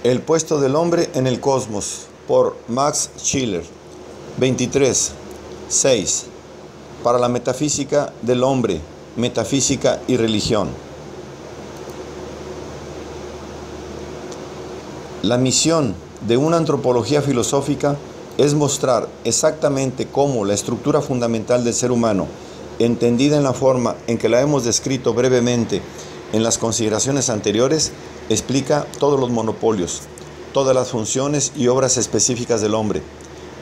El puesto del hombre en el cosmos, por Max Schiller. 23. 6. Para la metafísica del hombre, metafísica y religión. La misión de una antropología filosófica es mostrar exactamente cómo la estructura fundamental del ser humano, entendida en la forma en que la hemos descrito brevemente en las consideraciones anteriores, explica todos los monopolios, todas las funciones y obras específicas del hombre,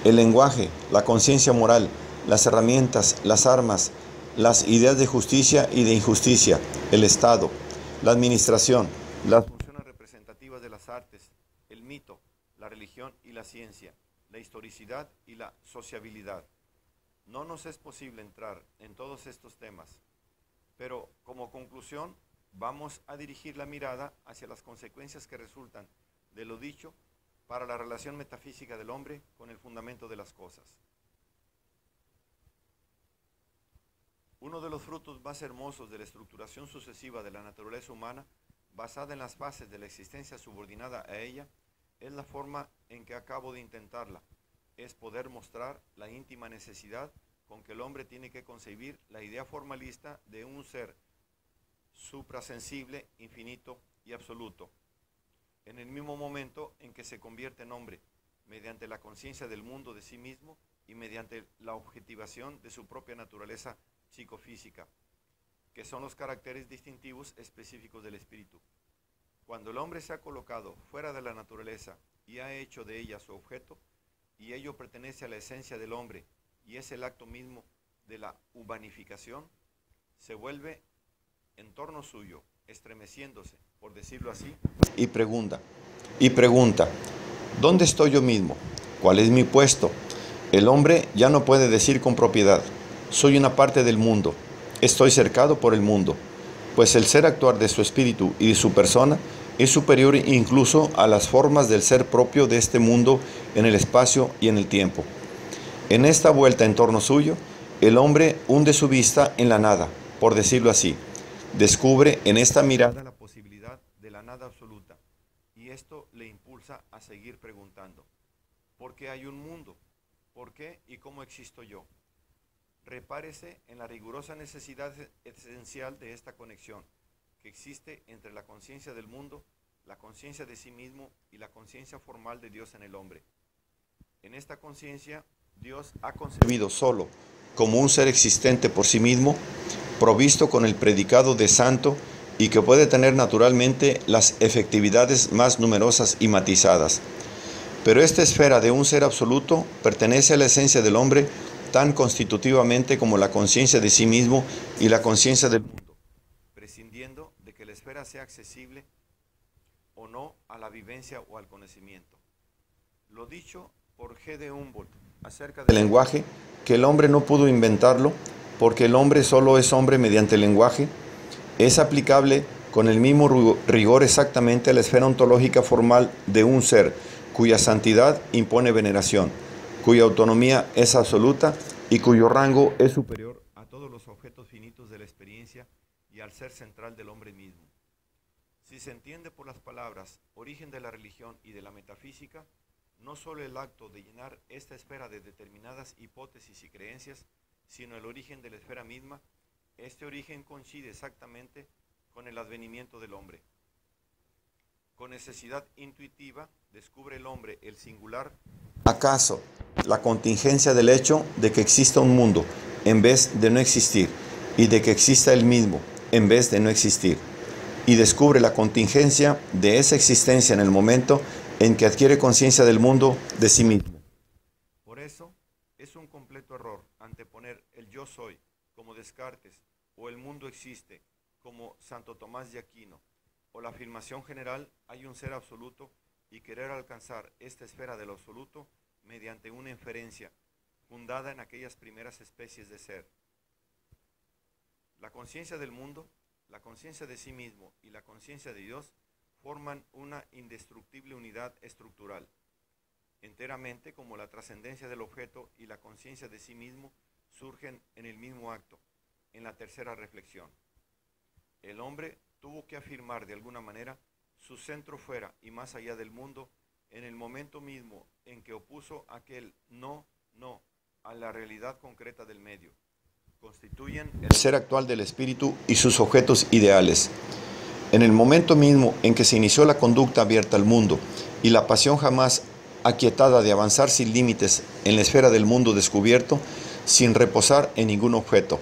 el lenguaje, la conciencia moral, las herramientas, las armas, las ideas de justicia y de injusticia, el Estado, la administración, las funciones representativas de las artes, el mito, la religión y la ciencia, la historicidad y la sociabilidad. No nos es posible entrar en todos estos temas, pero como conclusión vamos a dirigir la mirada hacia las consecuencias que resultan de lo dicho para la relación metafísica del hombre con el fundamento de las cosas. Uno de los frutos más hermosos de la estructuración sucesiva de la naturaleza humana, basada en las bases de la existencia subordinada a ella, es la forma en que acabo de intentarla, es poder mostrar la íntima necesidad con que el hombre tiene que concebir la idea formalista de un ser suprasensible, infinito y absoluto, en el mismo momento en que se convierte en hombre, mediante la conciencia del mundo de sí mismo y mediante la objetivación de su propia naturaleza psicofísica, que son los caracteres distintivos específicos del espíritu. Cuando el hombre se ha colocado fuera de la naturaleza y ha hecho de ella su objeto, y ello pertenece a la esencia del hombre y es el acto mismo de la humanificación, se vuelve en torno suyo, estremeciéndose, por decirlo así, y pregunta, ¿dónde estoy yo mismo? ¿Cuál es mi puesto? El hombre ya no puede decir con propiedad, soy una parte del mundo, estoy cercado por el mundo, pues el ser actuar de su espíritu y de su persona es superior incluso a las formas del ser propio de este mundo en el espacio y en el tiempo. En esta vuelta en torno suyo, el hombre hunde su vista en la nada, por decirlo así. Descubre en esta mirada la posibilidad de la nada absoluta, y esto le impulsa a seguir preguntando, ¿por qué hay un mundo? ¿Por qué y cómo existo yo? Repárese en la rigurosa necesidad esencial de esta conexión que existe entre la conciencia del mundo, la conciencia de sí mismo y la conciencia formal de Dios en el hombre. En esta conciencia, Dios ha concebido solo como un ser existente por sí mismo, provisto con el predicado de santo y que puede tener naturalmente las efectividades más numerosas y matizadas. Pero esta esfera de un ser absoluto pertenece a la esencia del hombre tan constitutivamente como la conciencia de sí mismo y la conciencia del mundo, prescindiendo de que la esfera sea accesible o no a la vivencia o al conocimiento. Lo dicho por G. de Humboldt acerca del lenguaje, que el hombre no pudo inventarlo, porque el hombre solo es hombre mediante el lenguaje, es aplicable con el mismo rigor exactamente a la esfera ontológica formal de un ser, cuya santidad impone veneración, cuya autonomía es absoluta y cuyo rango es superior a todos los objetos finitos de la experiencia y al ser central del hombre mismo. Si se entiende por las palabras origen de la religión y de la metafísica, no solo el acto de llenar esta esfera de determinadas hipótesis y creencias, sino el origen de la esfera misma, este origen coincide exactamente con el advenimiento del hombre. Con necesidad intuitiva, descubre el hombre el singular, acaso, la contingencia del hecho de que exista un mundo en vez de no existir, y de que exista él mismo en vez de no existir, y descubre la contingencia de esa existencia en el momento en que adquiere conciencia del mundo de sí mismo. Por eso, es un completo error anteponer el yo soy como Descartes o el mundo existe como Santo Tomás de Aquino o la afirmación general hay un ser absoluto y querer alcanzar esta esfera del absoluto mediante una inferencia fundada en aquellas primeras especies de ser. La conciencia del mundo, la conciencia de sí mismo y la conciencia de Dios forman una indestructible unidad estructural, enteramente como la trascendencia del objeto y la conciencia de sí mismo surgen en el mismo acto, en la tercera reflexión. El hombre tuvo que afirmar de alguna manera su centro fuera y más allá del mundo, en el momento mismo en que opuso aquel no a la realidad concreta del medio, constituyen el ser actual del espíritu y sus objetos ideales. En el momento mismo en que se inició la conducta abierta al mundo y la pasión jamás aquietada de avanzar sin límites en la esfera del mundo descubierto, sin reposar en ningún objeto.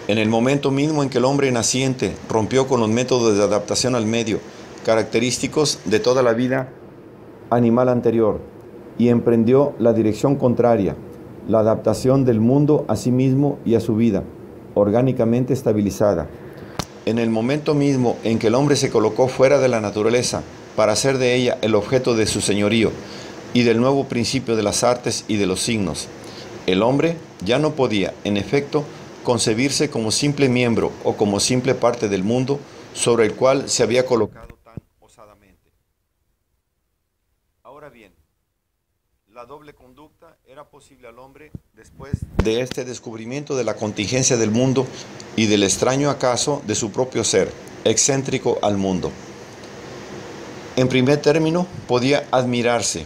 En el momento mismo en que el hombre naciente rompió con los métodos de adaptación al medio, característicos de toda la vida animal anterior, y emprendió la dirección contraria, la adaptación del mundo a sí mismo y a su vida, orgánicamente estabilizada. En el momento mismo en que el hombre se colocó fuera de la naturaleza para hacer de ella el objeto de su señorío y del nuevo principio de las artes y de los signos, el hombre ya no podía, en efecto, concebirse como simple miembro o como simple parte del mundo sobre el cual se había colocado tan osadamente. Ahora bien, la doble conducta era posible al hombre después de este descubrimiento de la contingencia del mundo y del extraño acaso de su propio ser, excéntrico al mundo. En primer término, podía admirarse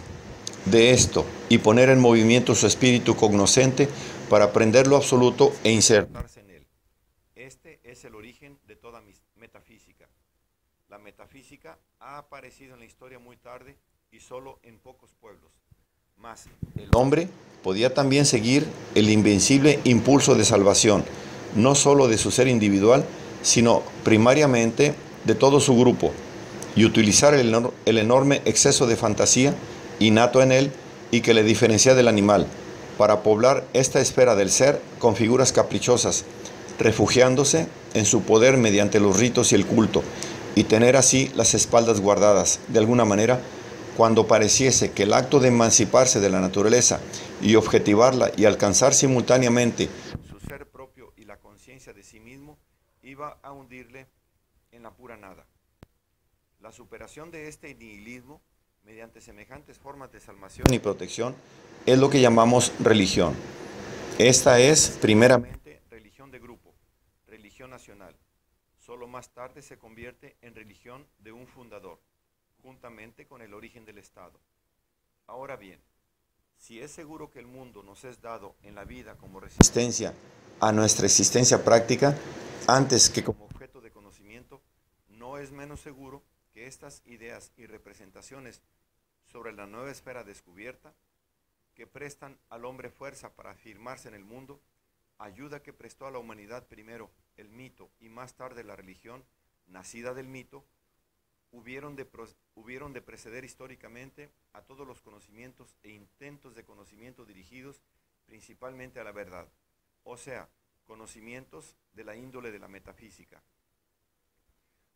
de esto y poner en movimiento su espíritu cognoscente para aprender lo absoluto e insertarse en él. Este es el origen de toda metafísica. La metafísica ha aparecido en la historia muy tarde y solo en pocos pueblos. Mas el hombre podía también seguir el invencible impulso de salvación, no solo de su ser individual, sino primariamente de todo su grupo, y utilizar el enorme exceso de fantasía innato en él y que le diferencia del animal, para poblar esta esfera del ser con figuras caprichosas, refugiándose en su poder mediante los ritos y el culto, y tener así las espaldas guardadas, de alguna manera, cuando pareciese que el acto de emanciparse de la naturaleza y objetivarla y alcanzar simultáneamente su ser propio y la conciencia de sí mismo, iba a hundirle en la pura nada. La superación de este nihilismo, mediante semejantes formas de salvación y protección, es lo que llamamos religión. Esta es, primeramente, religión de grupo, religión nacional. Solo más tarde se convierte en religión de un fundador, juntamente con el origen del Estado. Ahora bien, si es seguro que el mundo nos es dado en la vida como resistencia a nuestra existencia práctica, antes que como objeto de conocimiento, no es menos seguro que estas ideas y representaciones sobre la nueva esfera descubierta, que prestan al hombre fuerza para afirmarse en el mundo, ayuda que prestó a la humanidad primero el mito y más tarde la religión, nacida del mito, hubieron de preceder históricamente a todos los conocimientos e intentos de conocimiento dirigidos principalmente a la verdad, o sea, conocimientos de la índole de la metafísica.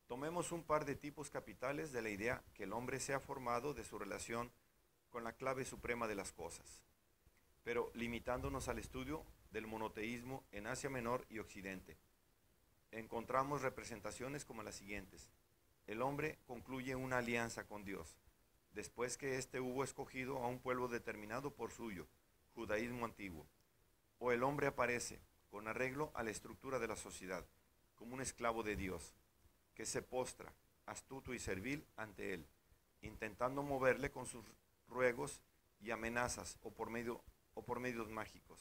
Tomemos un par de tipos capitales de la idea que el hombre se ha formado de su relación con la clave suprema de las cosas, pero limitándonos al estudio del monoteísmo en Asia Menor y Occidente. Encontramos representaciones como las siguientes. El hombre concluye una alianza con Dios, después que éste hubo escogido a un pueblo determinado por suyo, judaísmo antiguo. O el hombre aparece, con arreglo a la estructura de la sociedad, como un esclavo de Dios, que se postra, astuto y servil, ante él, intentando moverle con sus ruegos y amenazas o por medios mágicos.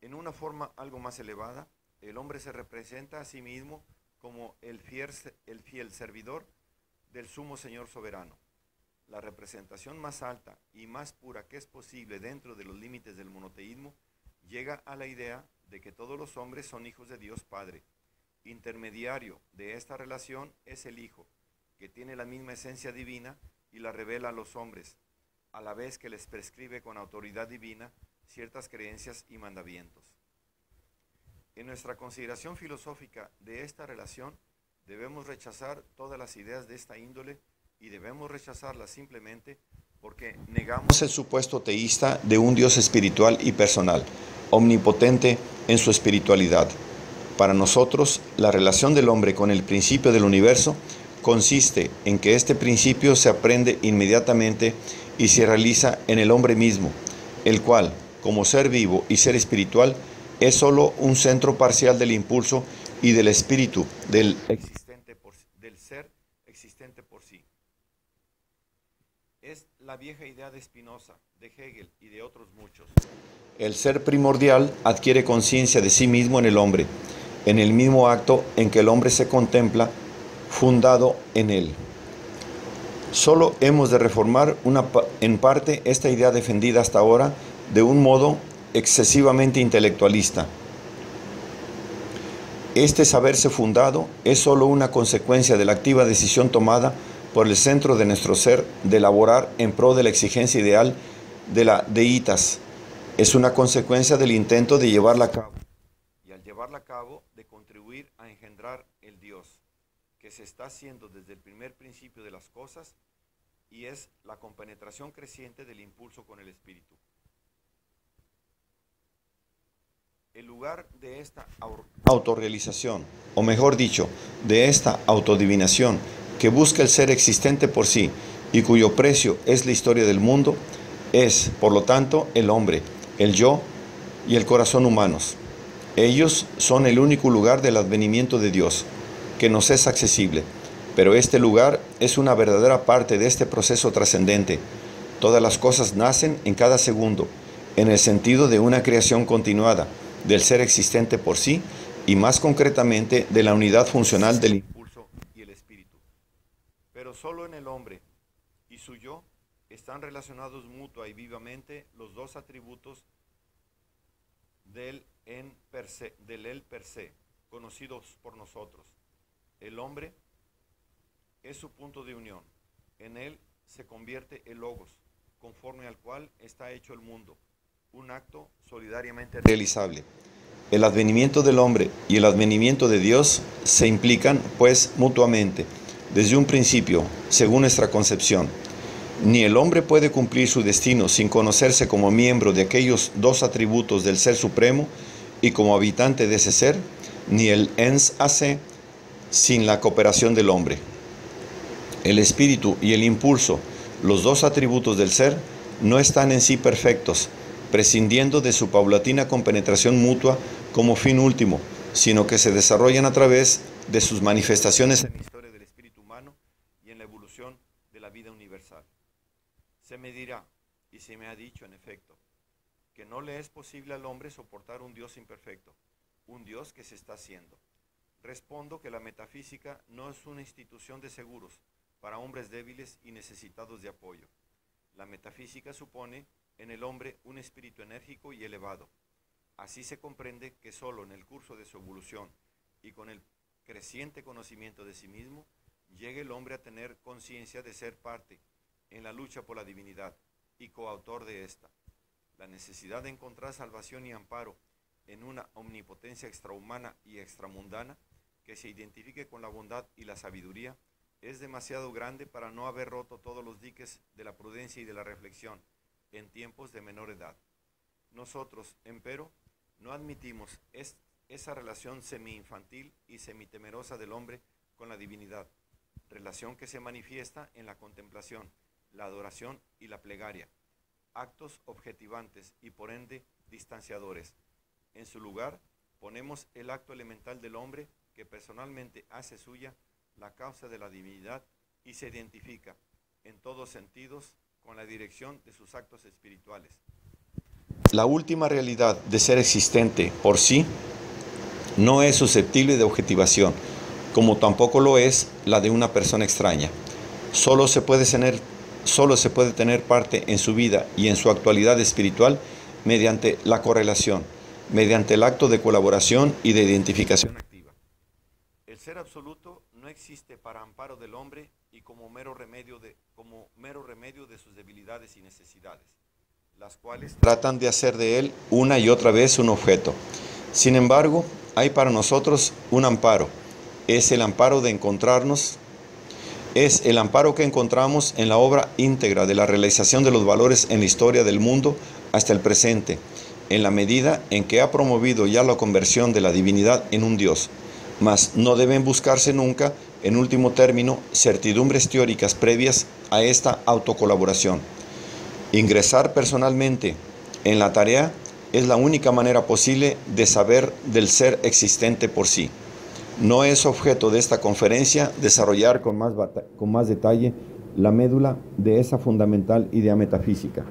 En una forma algo más elevada, el hombre se representa a sí mismo como el fiel servidor del sumo Señor soberano. La representación más alta y más pura que es posible dentro de los límites del monoteísmo llega a la idea de que todos los hombres son hijos de Dios Padre. Intermediario de esta relación es el Hijo, que tiene la misma esencia divina y la revela a los hombres, a la vez que les prescribe con autoridad divina ciertas creencias y mandamientos. En nuestra consideración filosófica de esta relación, debemos rechazar todas las ideas de esta índole y debemos rechazarlas simplemente porque negamos el supuesto teísta de un Dios espiritual y personal, omnipotente en su espiritualidad. Para nosotros, la relación del hombre con el principio del universo consiste en que este principio se aprende inmediatamente y se realiza en el hombre mismo, el cual, como ser vivo y ser espiritual, es solo un centro parcial del impulso y del espíritu del ser existente por sí. Es la vieja idea de Spinoza, de Hegel y de otros muchos. El ser primordial adquiere conciencia de sí mismo en el hombre, en el mismo acto en que el hombre se contempla fundado en él. Solo hemos de reformar en parte esta idea defendida hasta ahora de un modo excesivamente intelectualista. Este saberse fundado es solo una consecuencia de la activa decisión tomada por el centro de nuestro ser de laborar en pro de la exigencia ideal de la deitas. Es una consecuencia del intento de llevarla a cabo, y al llevarla a cabo de contribuir a engendrar el Dios, que se está haciendo desde el primer principio de las cosas, y es la compenetración creciente del impulso con el espíritu. El lugar de esta autorrealización, o mejor dicho, de esta autodivinación que busca el ser existente por sí y cuyo precio es la historia del mundo, es, por lo tanto, el hombre, el yo y el corazón humanos. Ellos son el único lugar del advenimiento de Dios, que nos es accesible, pero este lugar es una verdadera parte de este proceso trascendente. Todas las cosas nacen en cada segundo, en el sentido de una creación continuada, del ser existente por sí y más concretamente de la unidad funcional del impulso y el espíritu. Pero solo en el hombre y su yo están relacionados mutua y vivamente los dos atributos del él per se, conocidos por nosotros. El hombre es su punto de unión. En él se convierte el logos, conforme al cual está hecho el mundo, un acto solidariamente realizable. El advenimiento del hombre y el advenimiento de Dios se implican, pues, mutuamente, desde un principio, según nuestra concepción. Ni el hombre puede cumplir su destino sin conocerse como miembro de aquellos dos atributos del Ser Supremo y como habitante de ese ser, ni el ens hace sin la cooperación del hombre. El espíritu y el impulso, los dos atributos del ser, no están en sí perfectos, prescindiendo de su paulatina compenetración mutua como fin último, sino que se desarrollan a través de sus manifestaciones en la historia del espíritu humano y en la evolución de la vida universal. Se me dirá, y se me ha dicho en efecto, que no le es posible al hombre soportar un Dios imperfecto, un Dios que se está haciendo. Respondo que la metafísica no es una institución de seguros para hombres débiles y necesitados de apoyo. La metafísica supone en el hombre un espíritu enérgico y elevado. Así se comprende que solo en el curso de su evolución y con el creciente conocimiento de sí mismo, llegue el hombre a tener conciencia de ser parte en la lucha por la divinidad y coautor de esta. La necesidad de encontrar salvación y amparo en una omnipotencia extrahumana y extramundana que se identifique con la bondad y la sabiduría es demasiado grande para no haber roto todos los diques de la prudencia y de la reflexión en tiempos de menor edad. Nosotros, empero, no admitimos esa relación semi-infantil y semi-temerosa del hombre con la divinidad, relación que se manifiesta en la contemplación, la adoración y la plegaria, actos objetivantes y por ende distanciadores. En su lugar, ponemos el acto elemental del hombre que personalmente hace suya la causa de la divinidad y se identifica, en todos sentidos, con la dirección de sus actos espirituales. La última realidad de ser existente por sí no es susceptible de objetivación, como tampoco lo es la de una persona extraña. Solo se puede tener parte en su vida y en su actualidad espiritual mediante la correlación, mediante el acto de colaboración y de identificación activa. El ser absoluto no existe para amparo del hombre y como mero remedio de sus debilidades y necesidades, las cuales tratan de hacer de él una y otra vez un objeto. Sin embargo, hay para nosotros un amparo. Es el amparo que encontramos en la obra íntegra de la realización de los valores en la historia del mundo hasta el presente, en la medida en que ha promovido ya la conversión de la divinidad en un Dios. Mas no deben buscarse nunca, en último término, certidumbres teóricas previas a esta autocolaboración. Ingresar personalmente en la tarea es la única manera posible de saber del ser existente por sí. No es objeto de esta conferencia desarrollar con más detalle la médula de esa fundamental idea metafísica.